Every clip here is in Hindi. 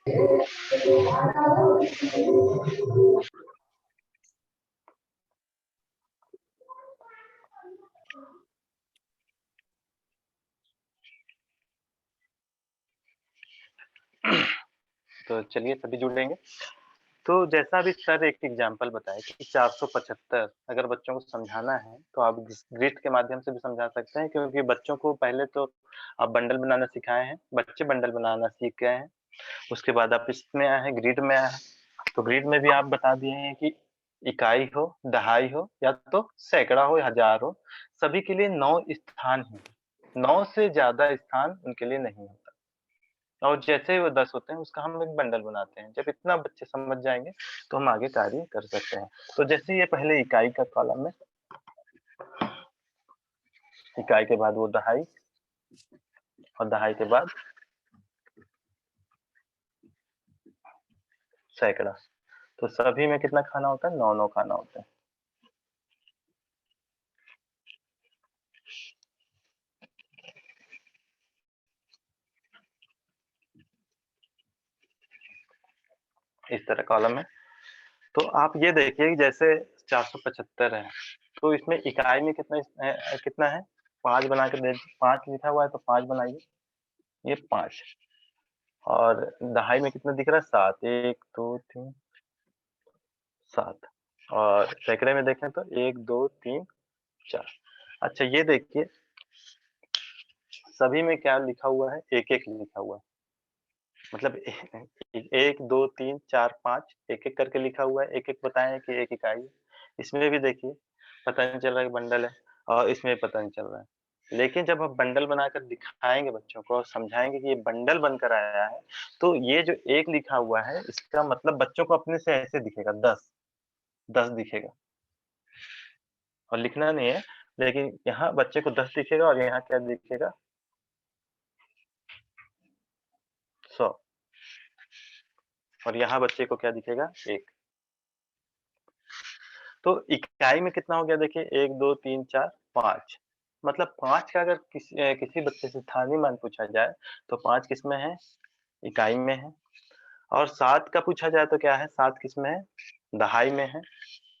तो चलिए सभी जुड़ेंगे। तो जैसा अभी सर एक एग्जांपल बताए कि 475 अगर बच्चों को समझाना है तो आप ग्रिड के माध्यम से भी समझा सकते हैं, क्योंकि बच्चों को पहले तो आप बंडल बनाना सिखाए हैं, बच्चे बंडल बनाना सीख गए हैं। उसके बाद आप इसमें आए हैं, ग्रिड में आए हैं, तो ग्रिड में भी आप बता दिए हैं कि इकाई हो, दहाई हो या तो सैकड़ा हो या हजार हो, सभी के लिए 9 स्थान हैं। 9 से ज्यादा स्थान उनके लिए नहीं होता। और जैसे ही वो 10 होते हैं उसका हम एक बंडल बनाते हैं। जब इतना बच्चे समझ जाएँगे तो हम आगे कार्य कर सकते हैं। तो जैसे ये पहले इकाई का कॉलम है, इकाई के बाद वो दहाई और दहाई के बाद सैकड़ा। तो सभी में कितना खाना होता है? 9-9 खाना होता है। इस तरह कॉलम है। तो आप ये देखिए कि जैसे 475 है, तो इसमें इकाई में कितना है? 5 बना के दे, 5 लिखा हुआ है तो 5 बनाइए, ये 5। और दहाई में कितना दिख रहा है? 7, 1, 2, 3, 7। और सैकड़े में देखें तो 1, 2, 3, 4। अच्छा ये देखिए, सभी में क्या लिखा हुआ है? 1-1 लिखा हुआ है। मतलब 1, 2, 3, 4, 5 एक-एक करके लिखा हुआ है, एक-एक बताए हैं कि 1 इकाई है। इसमें भी देखिए, पता नहीं चल रहा है कि बंडल है, और इसमें पता नहीं चल रहा है। लेकिन जब हम बंडल बनाकर दिखाएँगे बच्चों को और समझाएँगे कि ये बंडल बनकर आया है, तो ये जो 1 लिखा हुआ है, इसका मतलब बच्चों को अपने से ऐसे दिखेगा 10, 10 दिखेगा। और लिखना नहीं है, लेकिन यहाँ बच्चे को 10 दिखेगा और यहाँ क्या दिखेगा? 100। और यहाँ बच्चे को क्या दिखेगा? 1। तो इकाई में कितना हो गया देखिए, 1, 2, 3, 4, 5। मतलब 5 का अगर किसी बच्चे से स्थानीय मान पूछा जाए, तो 5 किसमें है? इकाई में है। और 7 का पूछा जाए तो क्या है? 7 किसमें है? दहाई में है।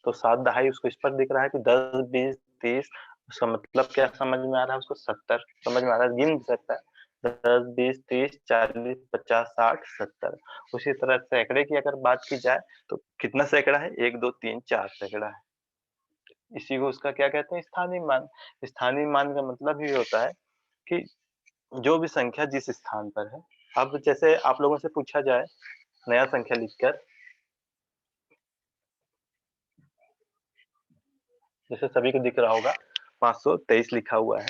तो 7 दहाई उसको इस पर दिख रहा है कि 10, 20, 30, उसका मतलब क्या समझ में आ रहा है उसको? 70 समझ में आ रहा है, गिन सकता है। 10, 20, 30, 40, 50, 60, 70। उसी तरह सैकड़े की अगर बात की जाए तो कितना सैकड़ा है? 1, 2, 3, 4 सैकड़ा है। इसी को उसका क्या कहते हैं? स्थानीय मान। स्थानीय मान का मतलब ये होता है कि जो भी संख्या जिस स्थान पर है। अब जैसे आप लोगों से पूछा जाए नया संख्या लिखकर, जैसे सभी को दिख रहा होगा 523 लिखा हुआ है,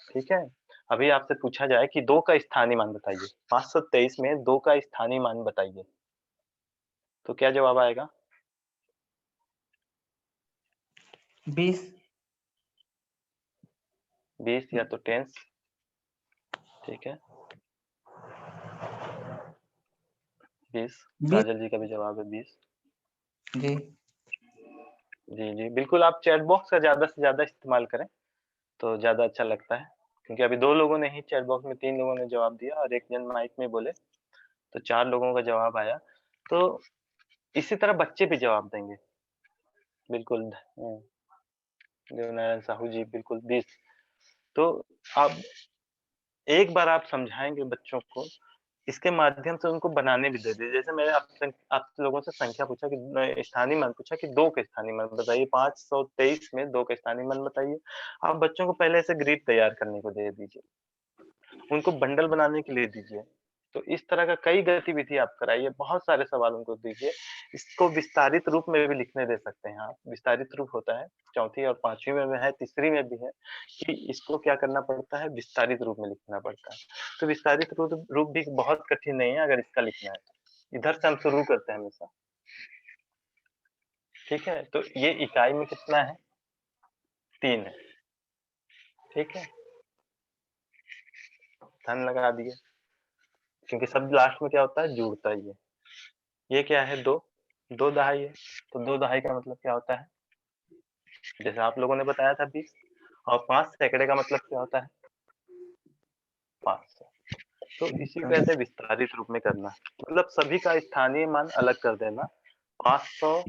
ठीक है? अभी आपसे पूछा जाए कि 2 का स्थानीय मान बताइए। 523 में 2 का स्थानीय मान बताइए। तो क्या जवाब आएगा? 20। 20 या तो 10, ठीक है? 20। 20। काजल जी का भी जवाब है 20। जी। जी, जी। बिल्कुल आप चैट बॉक्स का ज़्यादा से ज़्यादा इस्तेमाल करें, तो ज़्यादा अच्छा लगता है। क्योंकि अभी 2 लोगों ने ही चैट बॉक्स में 3 लोगों ने जवाब दिया और 1 जन माइक में बोले, तो 4 लोगों का जवाब आया। तो इसी तरह बच्चे भी जवाब देंगे। बिल्कुल देवनारायण साहू जी बिल्कुल 20। तो अब एक बार आप समझाएँगे बच्चों को, इसके माध्यम से उनको बनाने भी दे दीजिए। जैसे मैंने आप लोगों से संख्या पूछा कि स्थानीय मान पूछा कि 2 के स्थानीय मान बताइए, 523 में 2 के स्थानीय मान बताइए। आप बच्चों को पहले से ग्रिड तैयार करने को दे दीजिए। उनको बंडल बनाने के लिए दीजिए। तो इस तरह का कई गतिविधि आप कराइए, बहुत सारे सवाल उनको दीजिए। इसको विस्तारित रूप में भी लिखने दे सकते हैं आप। विस्तारित रूप होता है, चौथी और 5वीं में है, तीसरी में भी है कि इसको क्या करना पड़ता है? विस्तारित रूप में लिखना पड़ता है। तो विस्तारित रूप भी बहुत कठिन नहीं है अगर इसका लिखना है तो। इधर से हम शुरू करते हैं हमेशा। ठीक है? तो ये इकाई में कितना है? 3 है। ठीक है? धन लगा दिए। क्योंकि सब लास्ट में क्या होता है? जुड़ता ही है। ये क्या है? 2, 2 दहाई है। तो 2 दहाई का मतलब क्या होता है? जैसे आप लोगों ने बताया था 20। और 5 सैकड़े का मतलब क्या होता है? 500। तो इसी को कहते हैं विस्तारित रूप में करना, मतलब सभी का स्थानीय मान अलग कर देना। 500,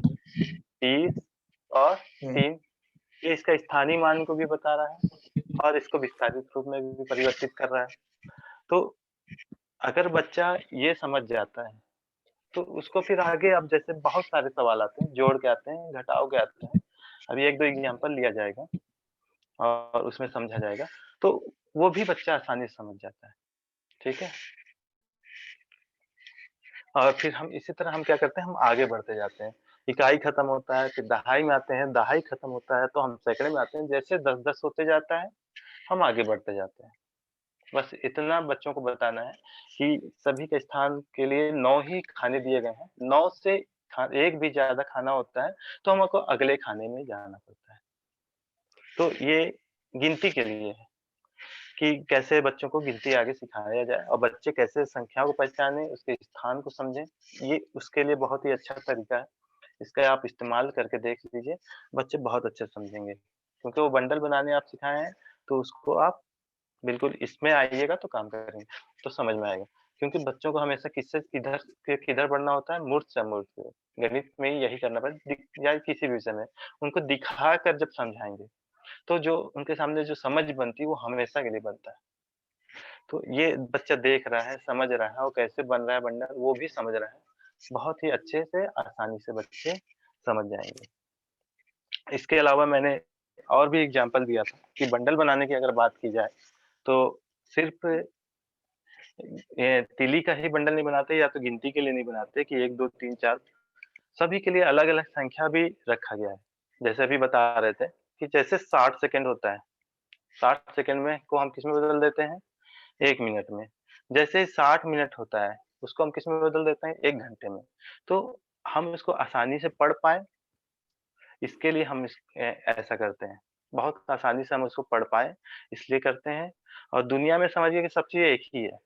30 और 3, ये इसका स्थानीय मान को भी बता रहा है और इसको विस्तारित रूप में भी परिवर्तित कर रहा है। तो अगर बच्चा ये समझ जाता है तो उसको फिर आगे अब जैसे बहुत सारे सवाल आते हैं, जोड़ के आते हैं, घटाव के आते हैं। अभी 1-2 एग्जांपल लिया जाएगा और उसमें समझा जाएगा, तो वो भी बच्चा आसानी से समझ जाता है, ठीक है? और फिर हम इसी तरह हम क्या करते हैं, हम आगे बढ़ते जाते हैं। इकाई खत्म होता है, फिर दहाई में आते हैं, दहाई खत्म होता है तो हम सैकड़े में आते हैं। जैसे 10-10 होते जाता है, हम आगे बढ़ते जाते हैं। बस इतना बच्चों को बताना है कि सभी के स्थान के लिए 9 ही खाने दिए गए हैं। 9 से एक भी ज़्यादा खाना होता है, तो हमको अगले खाने में जाना पड़ता है। तो ये गिनती के लिए है कि कैसे बच्चों को गिनती आगे सिखाया जाए और बच्चे कैसे संख्याओं को पहचानें, उसके स्थान को समझें, ये उसके लिए बहुत ही अच्छा तरीका है। इसका आप इस्तेमाल करके देख लीजिए, बच्चे बहुत अच्छे से समझेंगे। क्योंकि वो बंडल बनाने आप सिखाए हैं, तो उसको आप बिल्कुल इसमें आइएगा तो काम करेंगे, तो समझ में आएगा। क्योंकि बच्चों को हमेशा किससे किधर से किधर बढ़ना होता है, मूर्त से अमूर्त। गणित में ही यही करना पड़ता है या किसी भी विषय में। उनको दिखा कर जब समझाएँगे, तो जो उनके सामने जो समझ बनती है, वो हमेशा के लिए बनता है। तो ये बच्चा देख रहा है, समझ रहा है और कैसे बन रहा है बंडल, वो भी समझ रहा है। बहुत ही अच्छे से, आसानी से बच्चे समझ जाएँगे। इसके अलावा मैंने और भी एग्ज़ाम्पल दिया था कि बंडल बनाने की अगर बात की जाए, तो सिर्फ़ ये तीली का ही बंडल नहीं बनाते या तो गिनती के लिए नहीं बनाते कि 1, 2, 3, 4 सभी के लिए अलग-अलग संख्या भी रखा गया है। जैसे अभी बता रहे थे कि जैसे 60 सेकंड होता है, 60 सेकंड में को हम किसमें बदल देते हैं? 1 मिनट में। जैसे 60 मिनट होता है, उसको हम किसमें बदल देते हैं? 1 घंटे में। तो हम इसको आसानी से पढ़ पाएँ, इसके लिए हम ऐसा करते हैं। बहुत आसानी से हम उसको पढ़ पाएँ, इसलिए करते हैं और दुनिया में समझिए कि सब चीज़ एक ही है।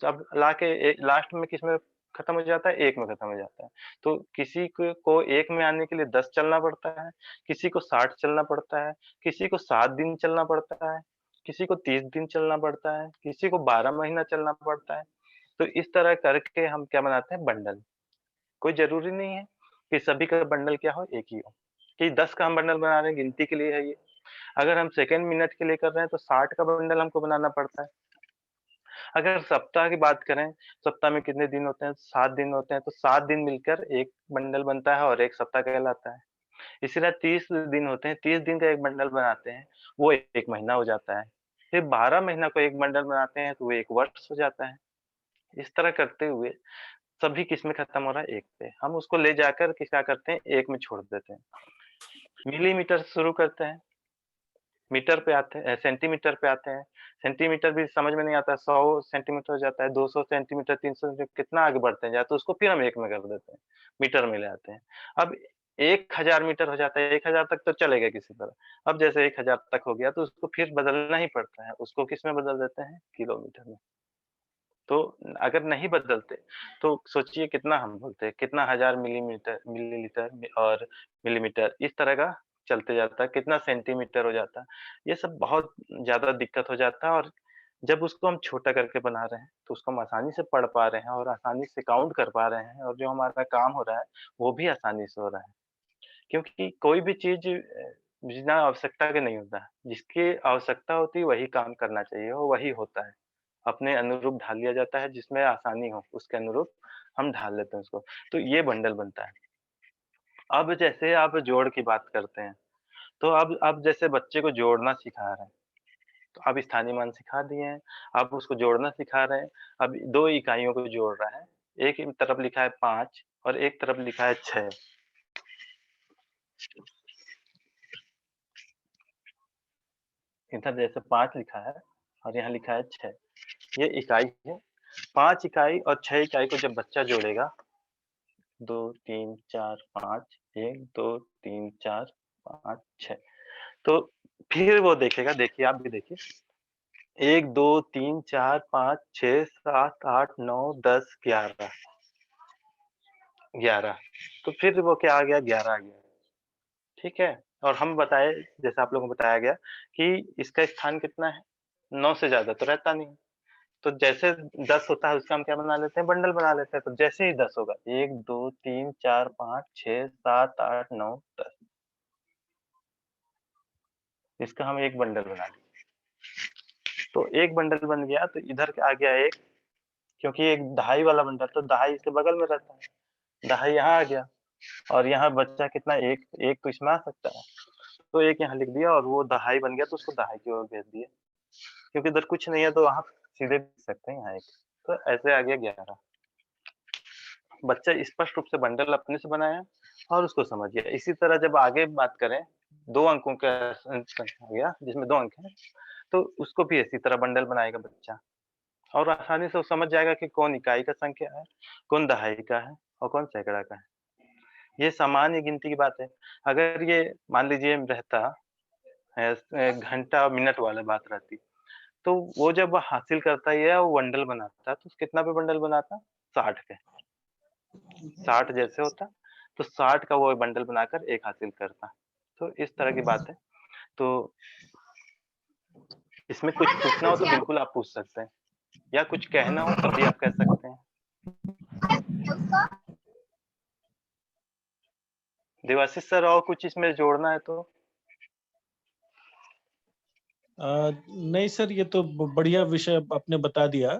सब लाके लास्ट में किसमें खत्म हो जाता है? 1 में खत्म हो जाता है। तो किसी को 1 में आने के लिए 10 चलना पड़ता है, किसी को 60 चलना पड़ता है, किसी को 7 दिन चलना पड़ता है, किसी को 30 दिन चलना पड़ता है, किसी को 12 महीना चलना पड़ता है। तो इस तरह करके हम क्या बनाते हैं? बंडल। कोई ज़रूरी नहीं है कि सभी का बंडल क्या हो? एक ही हो। कि 10 का हम बंडल बना रहे हैं, गिनती के लिए है ये। अगर हम सेकंड, मिनट के लिए कर रहे हैं, तो 60 का बंडल हमको बनाना पड़ता है। अगर सप्ताह की बात करें, सप्ताह में कितने दिन होते हैं? 7 दिन होते हैं, तो 7 दिन मिलकर 1 बंडल बनता है और 1 सप्ताह कहलाता है। इसी तरह 30 दिन होते हैं, 30 दिन का 1 बंडल बनाते हैं, वो 1 महीना हो जाता है। फिर 12 महीना को 1 बंडल बनाते हैं, तो वो 1 वर्ष हो जाता है। इस तरह करते हुए सभी किसमें खत्म हो रहा है? 1 पे। हम उसको ले जाकर के क्या करते हैं? 1 में छोड़ देते हैं। मिलीमीटर से शुरू करते हैं, मीटर पे आते हैं सेंटीमीटर पे आते हैं। सेंटीमीटर भी समझ में नहीं आता है, 100 सेंटीमीटर हो जाता है, 200 सेंटीमीटर, 300 सेंटीमीटर कितना आगे बढ़ते हैं, या तो उसको फिर हम 1 में कर देते हैं, मीटर में ले आते हैं। अब 1000 मीटर हो जाता है, 1000 तक तो चलेगा किसी तरह। अब जैसे 1000 तक हो गया तो उसको फिर बदलना ही पड़ता है, उसको किसमें बदल देते हैं? किलोमीटर में। तो अगर नहीं बदलते, तो सोचिए कितना हम बोलते हैं, कितना हज़ार मिलीलीटर और मिलीमीटर इस तरह का चलते जाता है, कितना सेंटीमीटर हो जाता है। ये सब बहुत ज़्यादा दिक्कत हो जाता है और जब उसको हम छोटा करके बना रहे हैं, तो उसको हम आसानी से पढ़ पा रहे हैं और आसानी से काउंट कर पा रहे हैं और जो हमारा काम हो रहा है, वो भी आसानी से हो रहा है। क्योंकि कोई भी चीज़ बिना आवश्यकता के नहीं होता है। जिसकी आवश्यकता होती है, वही काम करना चाहिए और वही होता है। अपने अनुरूप ढाल लिया जाता है जिसमें आसानी हो, उसके अनुरूप हम ढाल लेते हैं उसको। तो ये बंडल बनता है। अब जैसे आप जोड़ की बात करते हैं, तो अब जैसे बच्चे को जोड़ना सिखा रहे हैं, तो अब स्थानीय मान सिखा दिए हैं, अब उसको जोड़ना सिखा रहे हैं। अब 2 इकाइयों को जोड़ रहा है, एक ही तरफ लिखा है 5 और एक तरफ लिखा है 6। इधर जैसे 5 लिखा है और यहाँ लिखा है 6, ये इकाई है। 5 इकाई और 6 इकाई को जब बच्चा जोड़ेगा 2, 3, 4, 5, 1, 2, 3, 4, 5, 6 तो फिर वो देखेगा, देखिए आप भी देखिए 1, 2, 3, 4, 5, 6, 7, 8, 9, 10, 11, 11 तो फिर वो क्या आ गया? 11 आ गया, ठीक है? और हम बताए जैसे आप लोगों को बताया गया कि इसका स्थान कितना है? 9 से ज़्यादा तो रहता नहीं। तो जैसे 10 होता है उसका हम क्या बना लेते हैं, बंडल बना लेते हैं। तो जैसे ही 10 होगा 1 2 3 4 5 6 7 8 9 10, इसका हम एक बंडल बना लिए। तो एक बंडल बन गया, तो इधर आ गया एक, क्योंकि एक दहाई वाला बंडल, तो दहाई इसके बगल में रहता है, दहाई यहाँ आ गया। और यहाँ बच्चा कितना, एक एक तो इसमें आ सकता है, तो एक यहाँ लिख दिया और वो दहाई बन गया, तो उसको दहाई की ओर भेज दिया, क्योंकि इधर कुछ नहीं है तो वहां सीधे लिख सकते हैं यहाँ एक। तो ऐसे आ गया 11। बच्चा स्पष्ट रूप से बंडल अपने से बनाया और उसको समझ गया। इसी तरह जब आगे बात करें, 2 अंकों का संख्या आ गया जिसमें 2 अंक हैं, तो उसको भी इसी तरह बंडल बनाएगा बच्चा, और आसानी से वो समझ जाएगा कि कौन इकाई का संख्या है, कौन दहाई का है और कौन सैकड़ा का है। ये सामान्य गिनती की बात है। अगर ये मान लीजिए रहता घंटा मिनट वाला बात रहती, तो वो जब हासिल करता या वो बंडल बनाता, तो कितना पे बंडल बनाता, 60 के। 60 जैसे होता, तो 60 का वो बंडल बनाकर एक हासिल करता। तो इस तरह की बात है। तो इसमें कुछ पूछना हो तो बिल्कुल आप पूछ सकते हैं, या कुछ कहना हो तब भी आप कह सकते हैं। देवाशीष सर, और कुछ इसमें जोड़ना है तो? नहीं सर, ये तो बढ़िया विषय आपने बता दिया।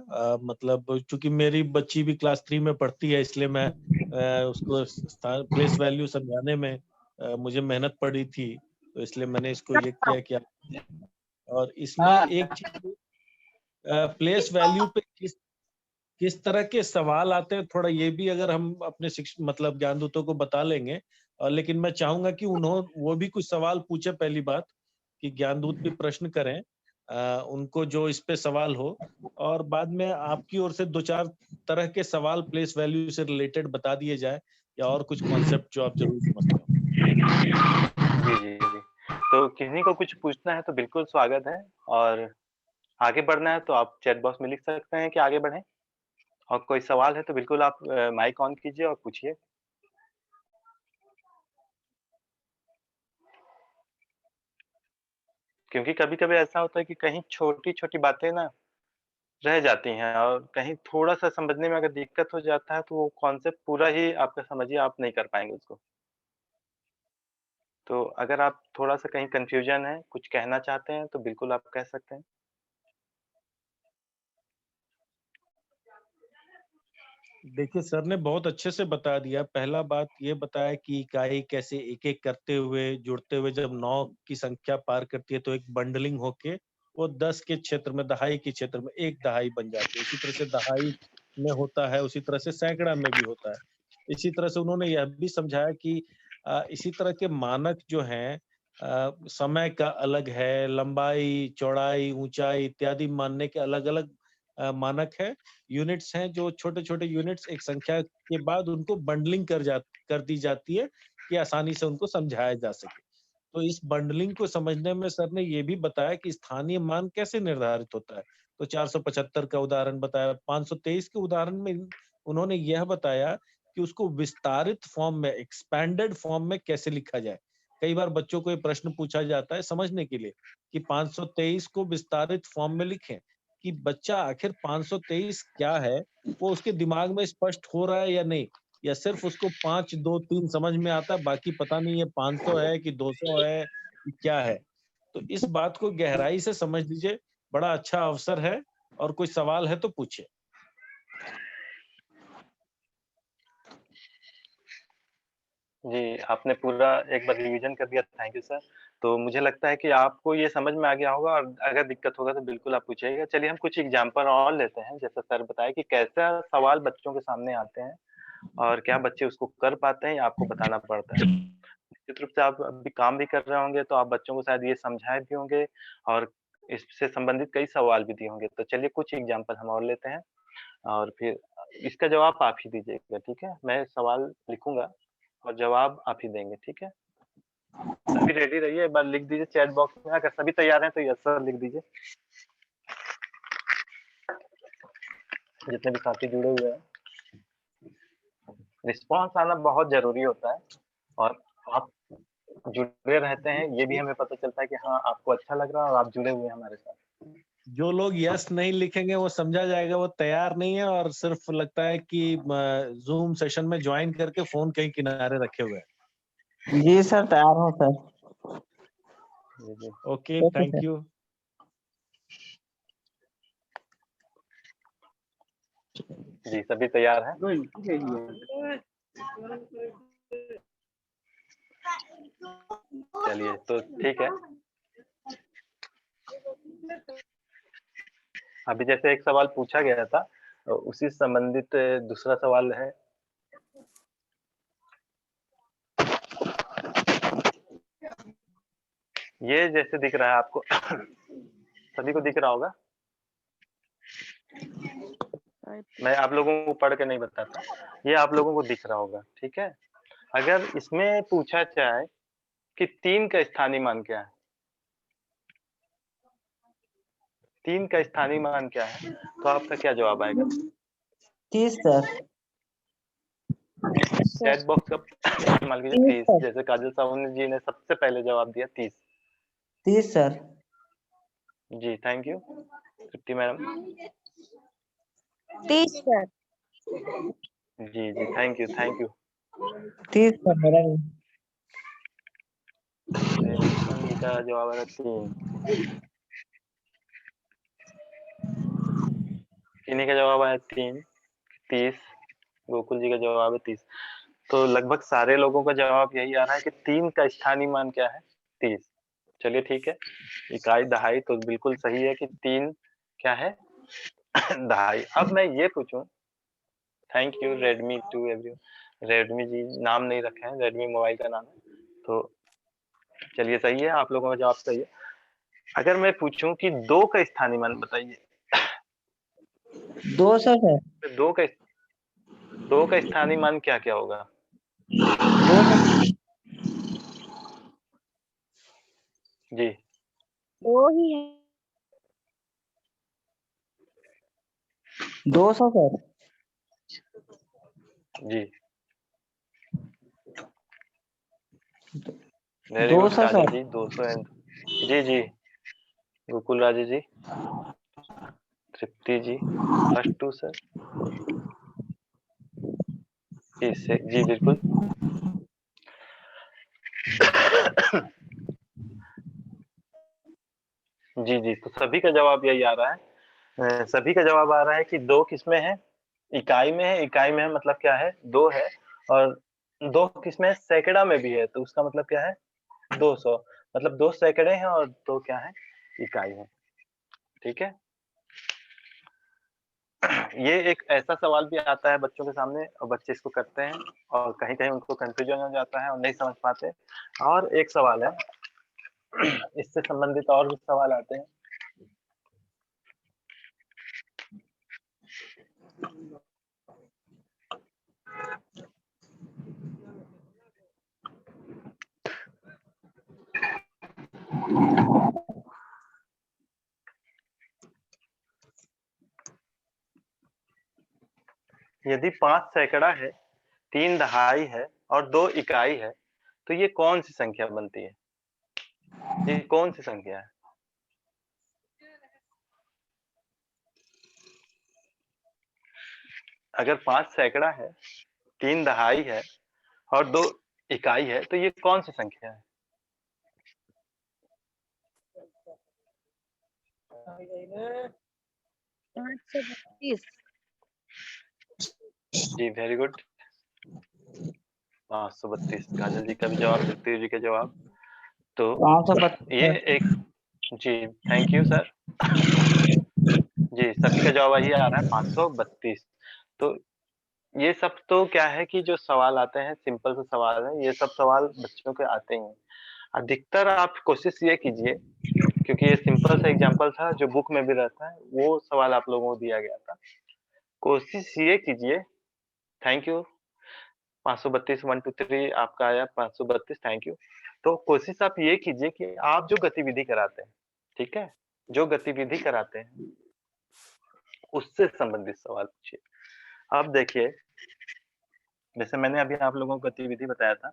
मतलब चूंकि मेरी बच्ची भी क्लास 3 में पढ़ती है, इसलिए मैं उसको प्लेस वैल्यू समझाने में मुझे मेहनत पड़ी थी, तो इसलिए मैंने इसको ये किया कि और इसमें एक चीज, प्लेस वैल्यू पे किस तरह के सवाल आते हैं, थोड़ा ये भी अगर हम अपने मतलब ज्ञानदूतों को बता लेंगे। लेकिन मैं चाहूंगा कि वो भी कुछ सवाल पूछे। पहली बात कि ज्ञानदूत भी प्रश्न करें, उनको जो इस पे सवाल हो, और बाद में आपकी ओर से 2-4 तरह के सवाल प्लेस वैल्यू से रिलेटेड बता दिए जाए, या और कुछ कॉन्सेप्ट जो आप जरूर समझते हो। जी जी जी। तो किसी को कुछ पूछना है तो बिल्कुल स्वागत है, और आगे बढ़ना है तो आप चैट बॉक्स में लिख सकते हैं कि आगे बढ़ें, और कोई सवाल है तो बिल्कुल आप माइक ऑन कीजिए और पूछिए। क्योंकि कभी-कभी ऐसा होता है कि कहीं छोटी-छोटी बातें ना रह जाती हैं, और कहीं थोड़ा-सा समझने में अगर दिक्कत हो जाता है, तो वो कॉन्सेप्ट पूरा ही आपका समझिए आप नहीं कर पाएँगे उसको। तो अगर आप थोड़ा-सा कहीं कन्फ्यूजन है, कुछ कहना चाहते हैं, तो बिल्कुल आप कह सकते हैं। देखिए, सर ने बहुत अच्छे से बता दिया। पहला बात ये बताया कि इकाई कैसे एक-एक करते हुए, जुड़ते हुए जब 9 की संख्या पार करती है तो एक बंडलिंग होके वो 10 के क्षेत्र में, दहाई के क्षेत्र में एक दहाई बन जाती है। इसी तरह से दहाई में होता है, उसी तरह से सैकड़ा में भी होता है। इसी तरह से उन्होंने यह भी समझाया कि इसी तरह के मानक जो हैं, समय का अलग है, लंबाई, चौड़ाई, ऊँचाई इत्यादि मानने के अलग-अलग मानक है। यूनिट्स हैं, जो छोटे-छोटे यूनिट्स एक संख्या के बाद उनको बंडलिंग कर दी जाती है कि आसानी से उनको समझाया जा सके। तो इस बंडलिंग को समझने में सर ने ये भी बताया कि स्थानीय मान कैसे निर्धारित होता है। तो 475 का उदाहरण बताया, 523 के उदाहरण में उन्होंने यह बताया कि उसको विस्तारित फॉर्म में, एक्सपैंडेड फॉर्म में कैसे लिखा जाए। कई बार बच्चों को ये प्रश्न पूछा जाता है समझने के लिए कि 523 को विस्तारित फॉर्म में लिखें, कि बच्चा आखिर 523 क्या है, वो उसके दिमाग में स्पष्ट हो रहा है या नहीं, या सिर्फ उसको 5, 2, 3 समझ में आता है, बाकी पता नहीं है 500 है कि 200 है कि क्या है। तो इस बात को गहराई से समझ लीजिए, बड़ा अच्छा अवसर है, और कोई सवाल है तो पूछिए। जी, आपने पूरा एक बार रिवीजन कर दिया, थैंक यू सर। तो मुझे लगता है कि आपको ये समझ में आ गया होगा, और अगर दिक्कत होगा तो बिल्कुल आप पूछिएगा। चलिए हम कुछ एग्ज़ाम्पल और लेते हैं, जैसा सर बताया कि कैसा सवाल बच्चों के सामने आते हैं, और क्या बच्चे उसको कर पाते हैं या आपको बताना पड़ता है। निश्चित रूप से आप अभी काम भी कर रहे होंगे, तो आप बच्चों को शायद ये समझाए भी होंगे, और इससे संबंधित कई सवाल भी दिए होंगे। तो चलिए कुछ एग्ज़ाम्पल हम और लेते हैं, और फिर इसका जवाब आप ही दीजिएगा, ठीक है? मैं सवाल लिखूँगा और जवाब आप ही देंगे, ठीक है? सभी रेडी रहिए, एक बार लिख दीजिए चैट बॉक्स में, अगर सभी तैयार हैं तो यस सर लिख दीजिए। जितने भी साथी जुड़े हुए हैं, रिस्पॉन्स आना बहुत ज़रूरी होता है, और आप जुड़े रहते हैं, ये भी हमें पता चलता है कि हाँ, आपको अच्छा लग रहा है और आप जुड़े हुए हैं हमारे साथ। जो लोग यस नहीं लिखेंगे वो समझा जाएगा वो तैयार नहीं है और सिर्फ लगता है कि जूम सेशन में ज्वाइन करके फोन कहीं किनारे रखे हुए हैं। जी सर, तैयार हूँ सर। जी जी okay, okay thank sir. You. जी, सभी तैयार हैं? चलिए, तो ठीक है। अभी जैसे एक सवाल पूछा गया था, उसी से संबंधित दूसरा सवाल है। ये जैसे दिख रहा है आपको सभी को दिख रहा होगा। मैं आप लोगों को पढ़ के नहीं बताता, ये आप लोगों को दिख रहा होगा, ठीक है। अगर इसमें पूछा जाए कि 3 का स्थानीय मान क्या है? 3 का स्थानीय मान क्या है? तो आपका क्या जवाब आएगा? 30 सर। चैट बॉक्स का इस्तेमाल कीजिए 30 30, सर। जैसे काजल साहनी जी ने सबसे पहले जवाब दिया 30। 30 सर। जी, thank you. Tripti madam. 30 sir. जी, जी, thank you, thank you. 30 sir मेरा भी। लक्ष्मण जी का जवाब है 3। किन्हीं का जवाब आया 3, 30। गोकुल जी का जवाब है 30। तो लगभग सारे लोगों का जवाब यही आ रहा है कि 3 का स्थानीय मान क्या है? 30। चलिए ठीक है। इकाई दहाई तो बिल्कुल सही है कि 3 क्या है? दहाई। अब मैं ये पूछूं, thank you Redmi to everyone. Redmi जी नाम नहीं रखे हैं, रेडमी मोबाइल का नाम है। तो चलिए सही है, आप लोगों का जवाब सही है। अगर मैं पूछूं कि 2 का स्थानीय मान बताइए। 200 सर। 2 का स्थानीय मान क्या-क्या होगा? 200। जी। 2 ही है। 200 सर। जी। वेरी गुड 200 काजल सर। जी, 200 है। जी, जी। गोकुल राजे जी, तृप्ति जी, फर्स्ट टू सर। जी बिल्कुल। जी, जी, तो सभी का जवाब यही आ रहा है। सभी का जवाब आ रहा है कि 2 किसमें है? इकाई में है। इकाई में है मतलब क्या है? 2 है। और 2 किसमें है? सैकड़ा में भी है, तो उसका मतलब क्या है? 200। मतलब 2 सैकड़े हैं और 2 क्या है? इकाई है। ठीक है? ये एक ऐसा सवाल भी आता है बच्चों के सामने और बच्चे इसको करते हैं और कहीं-कहीं उनको कन्फ्यूजन हो जाता है और नहीं समझ पाते। और एक सवाल है, इससे संबंधित और भी सवाल आते हैं। यदि 5 सैकड़ा है, 3 दहाई है और 2 इकाई है, तो ये कौन-सी संख्या बनती है? ये कौन-सी संख्या है? अगर 5 सैकड़ा है, 3 दहाई है और 2 इकाई है, तो ये कौन-सी संख्या है? 532। जी, वेरी गुड। 532 काजल जी का भी जवाब, तृप्ति जी का जवाब। तो 532 ये सर। एक जी, थैंक यू सर। जी, सभी का जवाब यही आ रहा है 532। तो ये सब तो क्या है कि जो सवाल आते हैं सिंपल से सवाल है, ये सब सवाल बच्चों के आते ही हैं। अधिकतर आप कोशिश ये कीजिए, क्योंकि ये सिंपल सा एग्जांपल था जो बुक में भी रहता है, वो सवाल आप लोगों को दिया गया था। कोशिश ये कीजिए, थैंक यू 532 1 2 3 आपका आया 532, थैंक यू। तो कोशिश आप ये कीजिए कि आप जो गतिविधि कराते हैं, ठीक है? जो गतिविधि कराते हैं, उससे संबंधित सवाल पूछिए। अब देखिए, जैसे मैंने अभी आप लोगों को गतिविधि बताया था।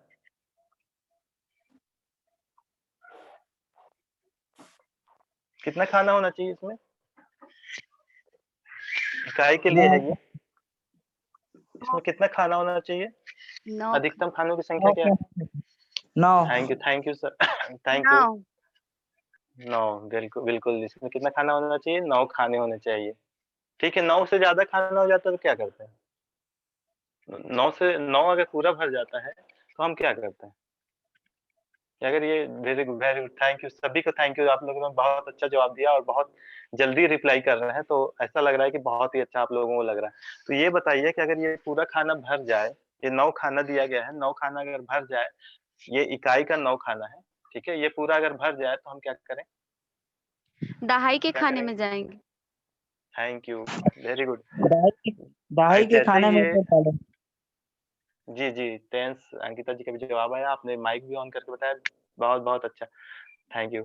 कितना खाना होना चाहिए इसमें? इकाई के लिए है ये। इसमें कितना खाना होना चाहिए? 9 अधिकतम खानों की संख्या क्या है? 9 thank you sir. Thank you. 9 9, बिल्कुल बिल्कुल। इसमें कितना खाना होना चाहिए? 9 खाने होने चाहिए। ठीक है, 9 से ज्यादा खाना हो जाता है तो क्या करते हैं? 9 अगर पूरा भर जाता है तो हम क्या करते हैं? कि अगर ये वेरी गुड, थैंक यू, सभी को थैंक यू। आप लोगों ने बहुत अच्छा जवाब दिया और बहुत जल्दी रिप्लाई कर रहे हैं, तो ऐसा लग रहा है कि बहुत ही अच्छा आप लोगों को लग रहा है। तो ये बताइए कि अगर ये पूरा खाना भर जाए, ये 9 खाना दिया गया है, 9 खाना अगर भर जाए, ये इकाई का 9 खाना है, ठीक है? ये पूरा अगर भर जाए तो हम क्या करें? दहाई के क्या खाने में करेंगे? जाएंगे। Thank you, very good. दहाई के जैसे खाने ही में ये से डालें। जी, जी, टेंस अंकिता जी का भी जवाब आया, आपने माइक भी ऑन करके बताया, बहुत-बहुत अच्छा, थैंक यू।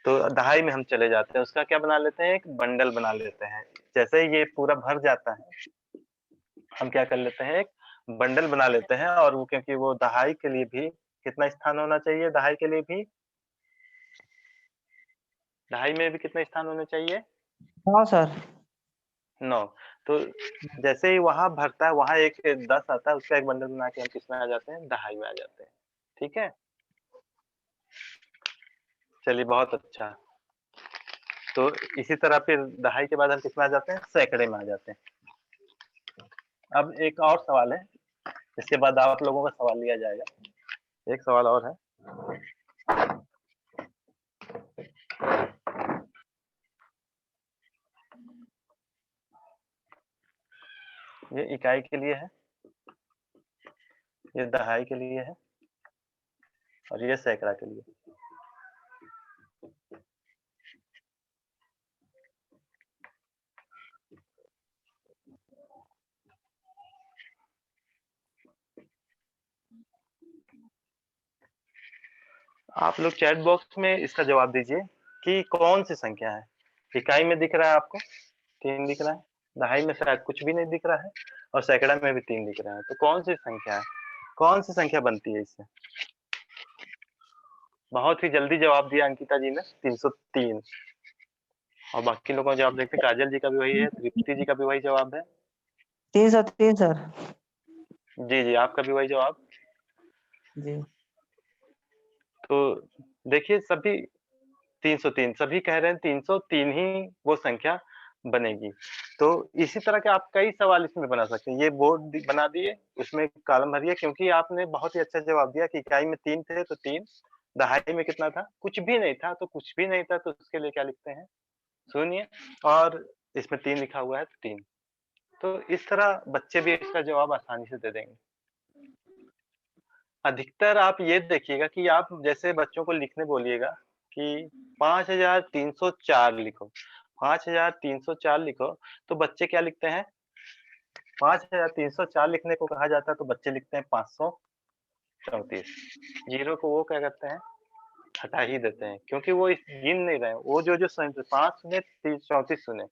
तो दहाई में हम चले जाते हैं, उसका क्या बना लेते हैं? एक बंडल बना लेते हैं। जैसे ही ये पूरा भर जाता है, हम क्या कर लेते हैं? एक बंडल बना लेते हैं, और वो क्योंकि वो दहाई के लिए भी कितना स्थान होना चाहिए? दहाई के लिए भी दहाई में भी कितना स्थान होना चाहिए? 9 सर। 9। तो जैसे ही वहाँ भरता है, वहाँ एक 10 आता है, उसका एक बंडल बना के हम किसमें आ जाते हैं? दहाई में आ जाते हैं। ठीक है? चलिए, बहुत अच्छा। तो इसी तरह फिर दहाई के बाद हम किसमें आ जाते हैं? सैकड़े में आ जाते हैं। अब एक और सवाल है, इसके बाद आप लोगों का सवाल लिया जाएगा। एक सवाल और है। ये इकाई के लिए है, ये दहाई के लिए है, और ये सैकड़ा के लिए। आप लोग चैट बॉक्स में इसका जवाब दीजिए कि कौन सी संख्या है? इकाई में दिख रहा है आपको 3 दिख रहा है, दहाई में शायद कुछ भी नहीं दिख रहा है, और सैकड़ा में भी 3 दिख रहा है। तो कौन सी संख्या है? कौन सी संख्या बनती है इससे? बहुत ही जल्दी जवाब दिया अंकिता जी ने, 303। और बाकी लोगों का जवाब देखते हैं, काजल जी का भी वही है, तृप्ति जी का भी वही जवाब है। 303 सर। जी, जी, आपका भी वही जवाब। जी। तो देखिए, सभी 303 सभी कह रहे हैं 303 ही वो संख्या बनेगी। तो इसी तरह के आप कई सवाल इसमें बना सकते हैं। ये बोर्ड बना दिए, उसमें कॉलम भरिए, क्योंकि आपने बहुत ही अच्छा जवाब दिया कि इकाई में 3 थे तो 3, दहाई में कितना था? कुछ भी नहीं था, तो कुछ भी नहीं था तो उसके लिए क्या लिखते हैं? शून्य। और इसमें 3 लिखा हुआ है तो 3। तो इस तरह बच्चे भी इसका जवाब आसानी से दे देंगे। अधिकतर आप ये देखिएगा कि आप जैसे बच्चों को लिखने बोलिएगा कि 5304 लिखो, 5304 लिखो, तो बच्चे क्या लिखते हैं? 5304 लिखने को कहा जाता है तो बच्चे लिखते हैं 534। जीरो को वो क्या करते हैं? हटा ही देते हैं, क्योंकि वो गिन नहीं रहे हैं। वो जो 5 सुने, 34 सुने,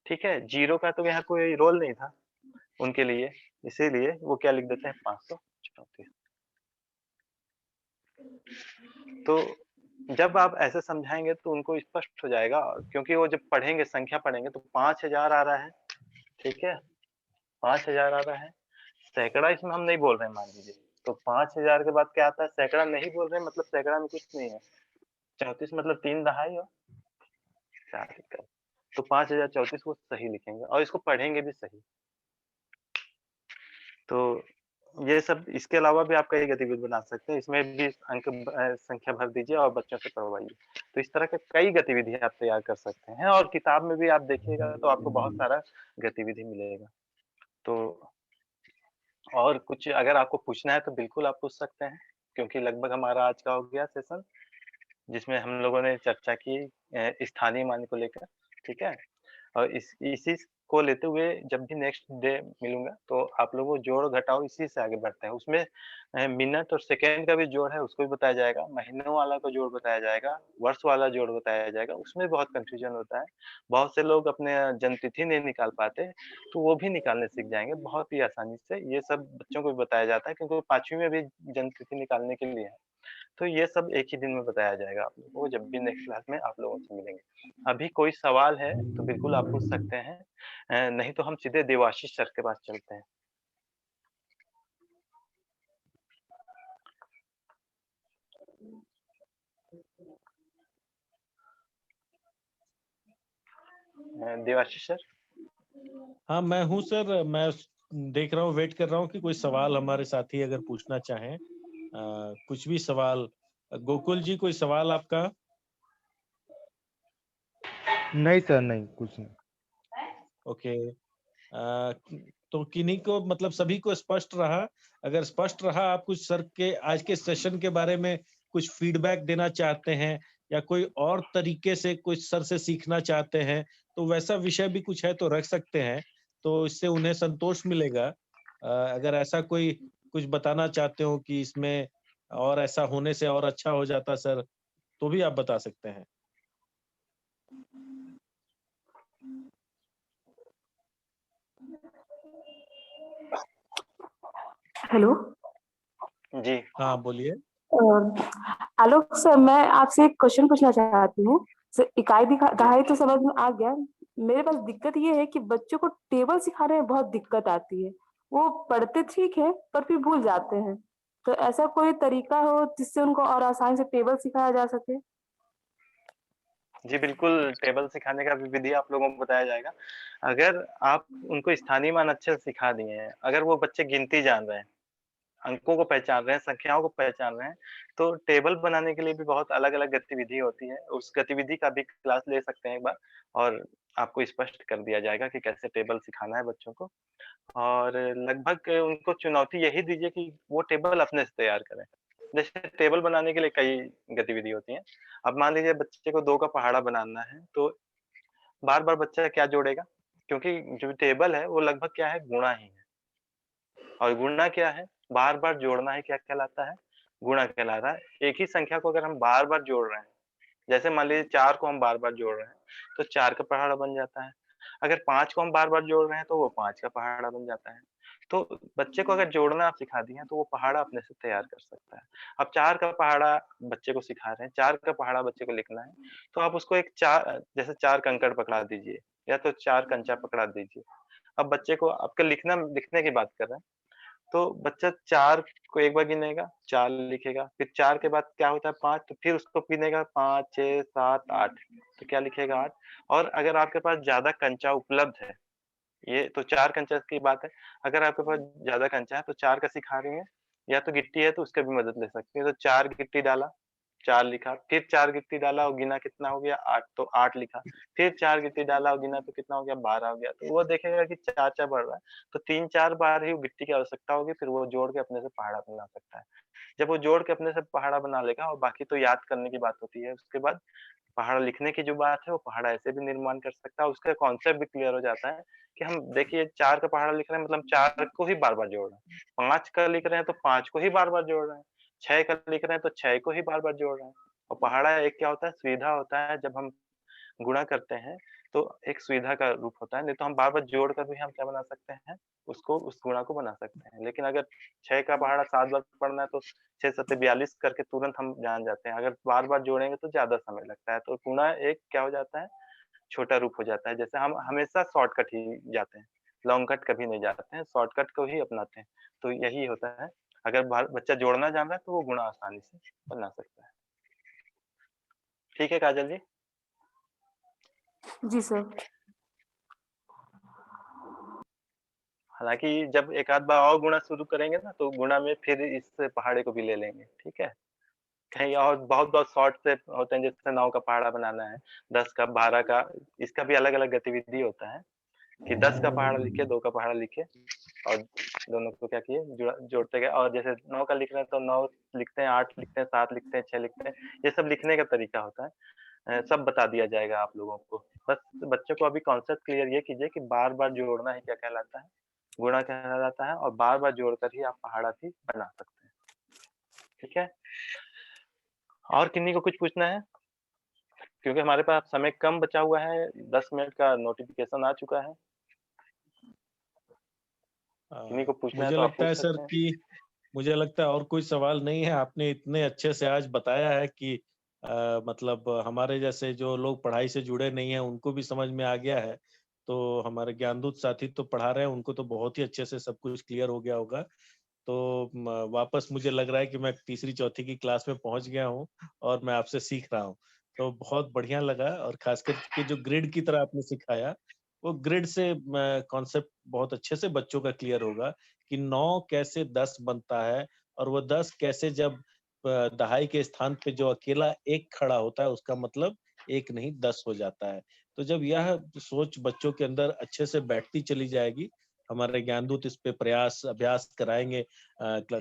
ठीक है? जीरो का तो यहाँ कोई रोल नहीं था उनके लिए, इसीलिए वो क्या लिख देते हैं? 534। तो जब आप ऐसे समझाएँगे तो उनको स्पष्ट हो जाएगा, क्योंकि वो जब पढ़ेंगे, संख्या पढ़ेंगे तो 5000 आ रहा है, ठीक है? 5000 आ रहा है, सैकड़ा इसमें हम नहीं बोल रहे हैं मान लीजिए, तो 5000 के बाद क्या आता है? सैकड़ा नहीं बोल रहे हैं, मतलब सैकड़ा में कुछ नहीं है। 34 मतलब 3 दहाई और 4 इकाई, तो 5034 को सही लिखेंगे और इसको पढ़ेंगे भी सही। तो ये सब, इसके अलावा भी आप कई गतिविधि बना सकते हैं, इसमें भी संख्या भर दीजिए और बच्चों से करवाइए। तो इस तरह के कई गतिविधि आप तैयार कर सकते हैं, और किताब में भी आप देखिएगा तो आपको बहुत सारा गतिविधि मिलेगा। तो और कुछ अगर आपको पूछना है तो बिल्कुल आप पूछ सकते हैं, क्योंकि लगभग हमारा आज का हो गया सेशन, जिसमें हम लोगों ने चर्चा की स्थानीय मान को लेकर, ठीक है? और इसी को लेते हुए जब भी नेक्स्ट डे मिलूँगा तो आप लोगों को जोड़-घटाव इसी से आगे बढ़ते हैं। उसमें मिनट और सेकंड का भी जोड़ है, उसको भी बताया जाएगा, महीनों वाला का जोड़ बताया जाएगा, वर्ष वाला जोड़ बताया जाएगा, उसमें बहुत कन्फ्यूजन होता है। बहुत से लोग अपने जन्मतिथि नहीं निकाल पाते, तो वो भी निकालने सीख जाएँगे बहुत ही आसानी से। ये सब बच्चों को भी बताया जाता है, क्योंकि 5वीं में भी जन्मतिथि निकालने के लिए है। तो ये सब एक ही दिन में बताया जाएगा आप लोगों को, जब भी नेक्स्ट क्लास में आप लोगों से मिलेंगे। अभी कोई सवाल है तो बिल्कुल आप पूछ सकते हैं, नहीं तो हम सीधे देवाशीष सर के पास चलते हैं। देवाशीष सर। हाँ मैं हूँ सर, मैं देख रहा हूँ, वेट कर रहा हूँ कि कोई सवाल हमारे साथी अगर पूछना चाहें, कुछ भी सवाल। गोकुल जी, कोई सवाल आपका? नहीं सर, नहीं, कुछ नहीं। ओके। तो किन्हीं को, मतलब सभी को स्पष्ट रहा? अगर स्पष्ट रहा, आप कुछ सर के आज के सेशन के बारे में कुछ फीडबैक देना चाहते हैं, या कोई और तरीके से कुछ सर से सीखना चाहते हैं, तो वैसा विषय भी कुछ है तो रख सकते हैं, तो इससे उन्हें संतोष मिलेगा। अगर ऐसा कोई कुछ बताना चाहते हो कि इसमें और ऐसा होने से और अच्छा हो जाता सर, तो भी आप बता सकते हैं। हेलो। जी हाँ बोलिए। आलोक सर, मैं आपसे एक क्वेश्चन पूछना चाहती हूँ। इकाई दहाई तो समझ में आ गया। मेरे पास दिक्कत ये है कि बच्चों को टेबल सिखाने में बहुत दिक्कत आती है। वो पढ़ते ठीक है पर फिर भूल जाते हैं। तो ऐसा कोई तरीका हो जिससे उनको और आसानी से टेबल सिखाया जा सके? जी बिल्कुल, टेबल सिखाने का भी विधि आप लोगों को बताया जाएगा। अगर आप उनको स्थानीय मान अच्छे से सिखा दिए हैं, अगर वो बच्चे गिनती जान रहे हैं, अंकों को पहचान रहे हैं, संख्याओं को पहचान रहे हैं, तो टेबल बनाने के लिए भी बहुत अलग-अलग गतिविधि होती है। उस गतिविधि का भी क्लास ले सकते हैं एक बार, और आपको स्पष्ट कर दिया जाएगा कि कैसे टेबल सिखाना है बच्चों को। और लगभग उनको चुनौती यही दीजिए कि वो टेबल अपने से तैयार करें। जैसे टेबल बनाने के लिए कई गतिविधि होती हैं। अब मान लीजिए बच्चे को 2 का पहाड़ा बनाना है, तो बार-बार बच्चा क्या जोड़ेगा? क्योंकि जो टेबल है वो लगभग क्या है, गुणा ही है। और गुणा क्या है? बार-बार जोड़ना ही क्या कहलाता है? गुणा कहला रहा है। एक ही संख्या को अगर हम बार-बार जोड़ रहे हैं, जैसे मान लीजिए 4 को हम बार-बार जोड़ रहे हैं, तो 4 का पहाड़ा बन जाता है। अगर 5 को हम बार-बार जोड़ रहे हैं, तो वो 5 का पहाड़ा बन जाता है। तो बच्चे को अगर जोड़ना आप सिखा दिए हैं, तो वो पहाड़ा अपने से तैयार कर सकता है। अब 4 का पहाड़ा बच्चे को सिखा रहे हैं, 4 का पहाड़ा बच्चे को लिखना है, तो आप उसको एक जैसे 4 कंकड़ पकड़ा दीजिए, या तो 4 कंचा पकड़ा दीजिए। अब बच्चे को आपका लिखने की बात कर रहे हैं, तो बच्चा 4 को एक बार गिनेगा, 4 लिखेगा, फिर 4 के बाद क्या होता है 5, तो फिर उसको गिनेगा 5, 6, 7, 8, तो क्या लिखेगा 8। और अगर आपके पास ज़्यादा कंचा उपलब्ध है, ये तो 4 कंचा की बात है, अगर आपके पास ज़्यादा कंचा है तो 4 का सिखा रही हैं, या तो गिट्टी है तो उसका भी मदद ले सकती हैं। तो 4 गिट्टी डाला, 4 लिखा, फिर 4 गिट्टी डाला और गिना कितना हो गया 8, तो 8 लिखा, फिर 4 गिट्टी डाला और गिना तो कितना हो गया 12 हो गया। तो वो देखेगा कि 4-4 बढ़ रहा है, तो 3-4 बार ही गिट्टी की आवश्यकता होगी, फिर वो जोड़ के अपने से पहाड़ा बना सकता है। जब वो जोड़ के अपने से पहाड़ा बना लेगा, और बाकी तो याद करने की बात होती है, उसके बाद पहाड़ा लिखने की जो बात है, वो पहाड़ा ऐसे भी निर्माण कर सकता है। उसका कॉन्सेप्ट भी क्लियर हो जाता है कि हम देखिए 4 का पहाड़ा लिख रहे हैं, मतलब 4 को ही बार-बार जोड़ रहे हैं। 5 का लिख रहे हैं तो 5 को ही बार-बार जोड़ रहे हैं। 6 का लिख रहे हैं तो 6 को ही बार-बार जोड़ रहे हैं। और पहाड़ा एक क्या होता है, सुविधा होता है। जब हम गुणा करते हैं, तो एक सुविधा का रूप होता है, नहीं तो हम बार-बार जोड़ कर भी हम क्या बना सकते हैं, उसको उस गुणा को बना सकते हैं। लेकिन अगर 6 का पहाड़ा 7 बार पढ़ना है, तो 6 सत्ते 42 करके तुरंत हम जान जाते हैं। अगर बार-बार जोड़ेंगे तो ज़्यादा समय लगता है, तो गुणा एक क्या हो जाता है, छोटा रूप हो जाता है। जैसे हम हमेशा शॉर्टकट ही जाते हैं, लॉन्ग कट कभी नहीं जाते हैं, शॉर्टकट को ही अपनाते हैं। तो यही होता है, अगर बच्चा जोड़ना जान रहा है, तो वो गुणा आसानी से बना सकता है। ठीक है काजल जी? जी सर। हालाँकि जब एक आध बार और गुणा शुरू करेंगे ना, तो गुणा में फिर इस पहाड़े को भी ले लेंगे, ठीक है? कहीं और बहुत-बहुत शॉर्ट से होते हैं, जैसे 9 का पहाड़ा बनाना है, 10 का, 12 का, इसका भी अलग-अलग गतिविधि होता है कि 10 का पहाड़ा लिखे, 2 का पहाड़ा लिखे, और दोनों को क्या किए, जोड़ते गए। और जैसे 9 का लिख रहे हैं, तो 9 लिखते हैं, 8 लिखते हैं, 7 लिखते हैं, 6 लिखते हैं, ये सब लिखने का तरीका होता है। सब बता दिया जाएगा आप लोगों को। बस बच्चों को अभी कॉन्सेप्ट क्लियर ये कीजिए कि बार-बार जोड़ना ही क्या कहलाता है, गुणा कहलाता है, और बार-बार जोड़कर ही आप पहाड़ा भी बना सकते हैं। ठीक है? और किन्हीं को कुछ पूछना है? क्योंकि हमारे पास समय कम बचा हुआ है, 10 मिनट का नोटिफ़िकेशन आ चुका है। किन्हीं को पूछना है मुझे तो आप लगता पूछ है सर सकते हैं। कि मुझे लगता है और कोई सवाल नहीं है। आपने इतने अच्छे से आज बताया है कि मतलब हमारे जैसे जो लोग पढ़ाई से जुड़े नहीं हैं, उनको भी समझ में आ गया है। तो हमारे ज्ञानदूत साथी तो पढ़ा रहे हैं, उनको तो बहुत ही अच्छे से सब कुछ क्लियर हो गया होगा। तो वापस मुझे लग रहा है कि मैं तीसरी चौथी की क्लास में पहुंच गया हूँ और मैं आपसे सीख रहा हूँ। तो बहुत बढ़िया लगा और खासकर के जो ग्रिड की तरह आपने सिखाया, वो ग्रिड से कॉन्सेप्ट बहुत अच्छे से बच्चों का क्लियर होगा कि 9 कैसे 10 बनता है और वो 10 कैसे जब दहाई के स्थान पे जो अकेला 1 खड़ा होता है, उसका मतलब 1 नहीं 10 हो जाता है। तो जब यह सोच बच्चों के अंदर अच्छे से बैठती चली जाएगी, हमारे ज्ञानदूत इस पे प्रयास अभ्यास कराएँगे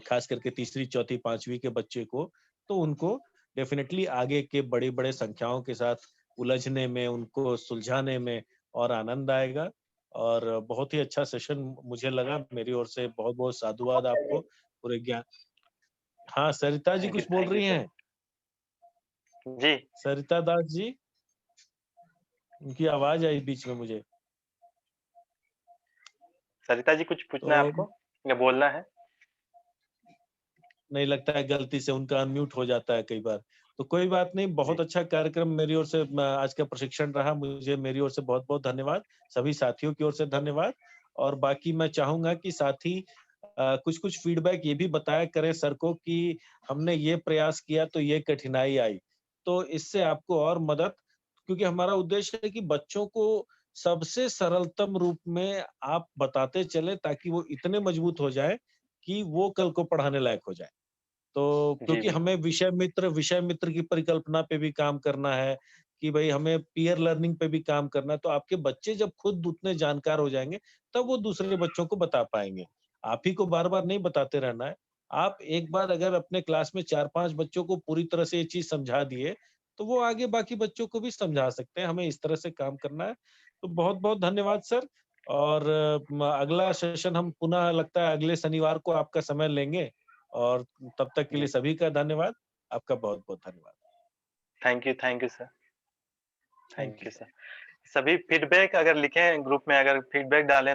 खास करके तीसरी, चौथी, 5वीं के बच्चे को, तो उनको डेफिनिटली आगे के बड़ी-बड़े संख्याओं के साथ उलझने में, उनको सुलझाने में और आनंद आएगा। और बहुत ही अच्छा सेशन मुझे लगा। मेरी ओर से बहुत-बहुत साधुवाद आपको। पूरे ज्ञान हाँ, सरिता जी कुछ बोल थैंक यू रही सर। हैं? जी, सरिता दास जी? उनकी आवाज़ आई बीच में मुझे। सरिता जी कुछ पूछना है तो आपको या बोलना है? नहीं लगता है गलती से उनका अनम्यूट हो जाता है कई बार। तो कोई बात नहीं, जी, बहुत अच्छा कार्यक्रम मेरी ओर से आज का प्रशिक्षण रहा। मुझे मेरी ओर से बहुत-बहुत धन्यवाद। सभी साथियों की ओर से धन्यवाद और बाकी मैं चाहूँगा कि साथी कुछ-कुछ फीडबैक ये भी बताया करें सर को कि हमने ये प्रयास किया तो ये कठिनाई आई। तो इससे आपको और मदद क्योंकि हमारा उद्देश्य है कि बच्चों को सबसे सरलतम रूप में आप बताते चलें ताकि वो इतने मजबूत हो जाएँ कि वो कल को पढ़ाने लायक हो जाएँ। तो जी, क्योंकि हमें बिल्कुल। विषय मित्र की परिकल्पना पे भी काम करना है कि भई हमें पीयर लर्निंग पे भी काम करना है, तो आपके बच्चे जब खुद उतने जानकार हो जाएँगे, तब वो दूसरे बच्चों को बता पाएँगे। आप ही को बार-बार नहीं बताते रहना है। आप एक बार अगर अपने क्लास में 4-5 बच्चों को पूरी तरह से ये चीज़ समझा दिए, तो वो आगे बाकी बच्चों को भी समझा सकते हैं। हमें इस तरह से काम करना है। तो बहुत-बहुत धन्यवाद सर और अगला सेशन हम पुनः लगता है अगले शनिवार को आपका समय लेंगे और तब तक के लिए जी, सभी का धन्यवाद। आपका बहुत-बहुत धन्यवाद। Thank you sir. Thank thank you you sir. Sir. सभी फीडबैक अगर लिखें ग्रुप में अगर फीडबैक डालें